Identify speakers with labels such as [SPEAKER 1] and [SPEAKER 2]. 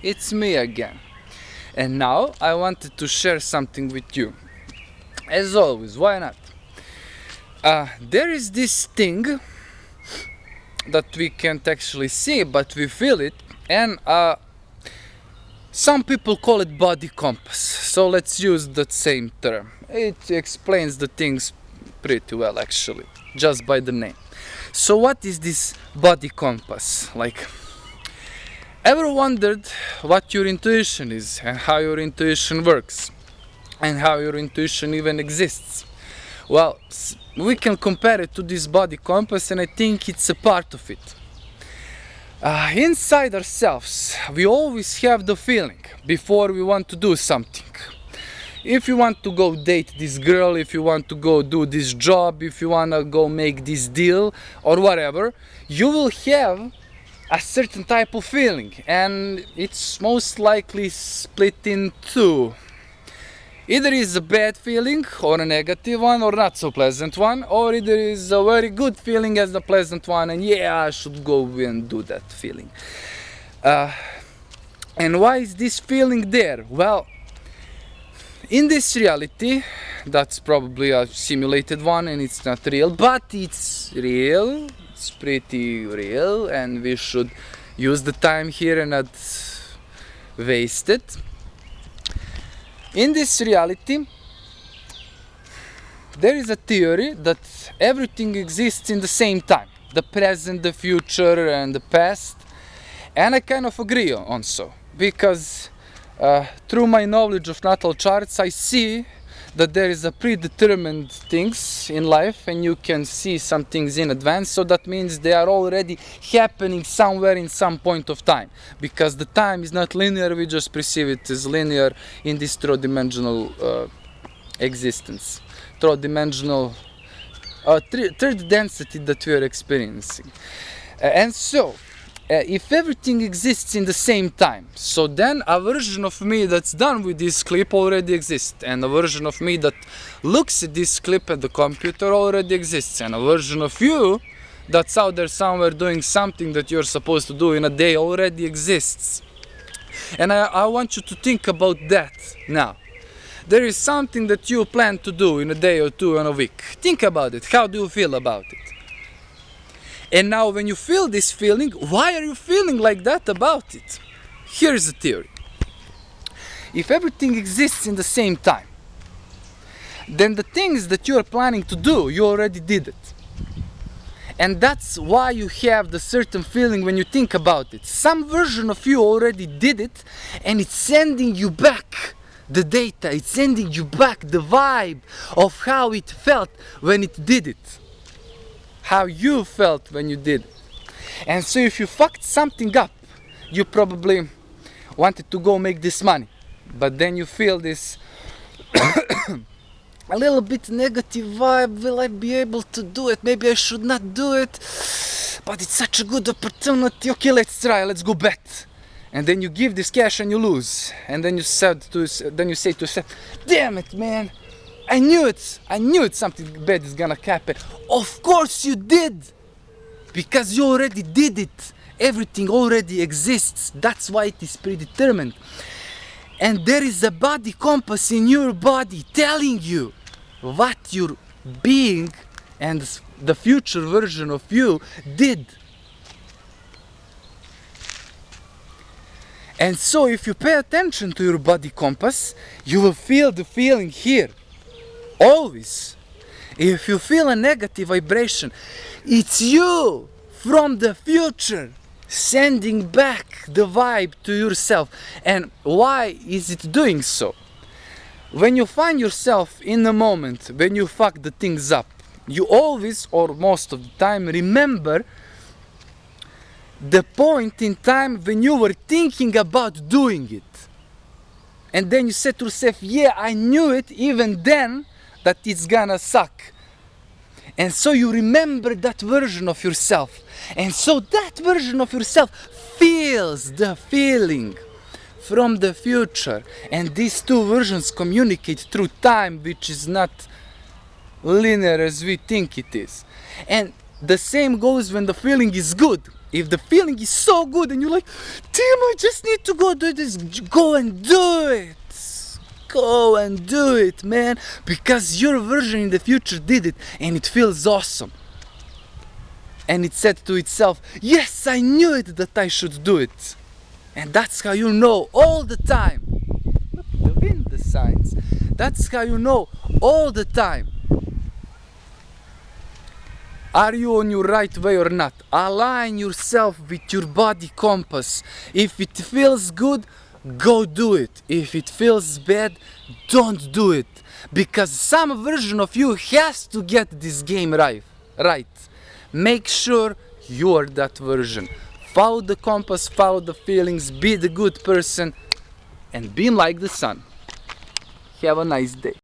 [SPEAKER 1] it's me again. And now I wanted to share something with you. As always, why not? There is this thing that we can't actually see, but we feel it, and some people call it body compass. So let's use that same term. It explains the things pretty well, actually, just by the name. So what is this body compass? Like, ever wondered what your intuition is and how your intuition works and how your intuition even exists? Well, we can compare it to this body compass, and I think it's a part of it. Inside ourselves, we always have the feeling before we want to do something. If you want to go date this girl, if you want to go do this job, if you want to go make this deal or whatever, you will have a certain type of feeling, and it's most likely split in two. Either is a bad feeling or a negative one or not so pleasant one, or either is a very good feeling as the pleasant one, and yeah, I should go and do that feeling. And why is this feeling there? Well, in this reality, that's probably a simulated one and it's not real, but it's real, it's pretty real, and we should use the time here and not waste it. In this reality, there is a theory that everything exists in the same time. The present, the future, and the past. And I kind of agree on so. Because through my knowledge of natal charts, I see that there is a predetermined things in life, and you can see some things in advance. So that means they are already happening somewhere in some point of time, because the time is not linear, we just perceive it as linear in this third-dimensional existence, third-dimensional third density that we are experiencing. And so if everything exists in the same time, so then a version of me that's done with this clip already exists, and a version of me that looks at this clip at the computer already exists, and a version of you that's out there somewhere doing something that you're supposed to do in a day already exists. And I want you to think about that now. There is something that you plan to do in a day or two in a week. Think about it. How do you feel about it? And now when you feel this feeling, why are you feeling like that about it? Here's the theory. If everything exists in the same time, then the things that you are planning to do, you already did it. And that's why you have the certain feeling when you think about it. Some version of you already did it, and it's sending you back the data, it's sending you back the vibe of how it felt when it did it. How you felt when you did it. And so if you fucked something up, you probably wanted to go make this money, but then you feel this a little bit negative vibe. Will I be able to do it? Maybe I should not do it, but it's such a good opportunity. Okay, let's try, let's go bet. And then you give this cash and you lose, and then you say to yourself, damn it, man, I knew it, something bad is gonna happen. Of course you did, because you already did it. Everything already exists. That's why it is predetermined. And there is a body compass in your body telling you what your being and the future version of you did. And so if you pay attention to your body compass, you will feel the feeling here. Always. If you feel a negative vibration, it's you from the future sending back the vibe to yourself. And why is it doing so? When you find yourself in a moment when you fuck the things up, you always, or most of the time, remember the point in time when you were thinking about doing it. And then you said to yourself, yeah, I knew it even then that it's gonna suck. And so you remember that version of yourself. And so that version of yourself feels the feeling from the future. And these two versions communicate through time, which is not linear as we think it is. And the same goes when the feeling is good. If the feeling is so good and you're like, damn, I just need to go do this, go and do it. Go and do it, man. Because your version in the future did it and it feels awesome. And it said to itself, yes, I knew it that I should do it. And that's how you know all the time. Look, the wind, the signs. That's how you know all the time. Are you on your right way or not? Align yourself with your body compass. If it feels good, go do it. If it feels bad, don't do it. Because some version of you has to get this game right. Make sure you're that version. Follow the compass, follow the feelings, be the good person, and beam like the sun. Have a nice day.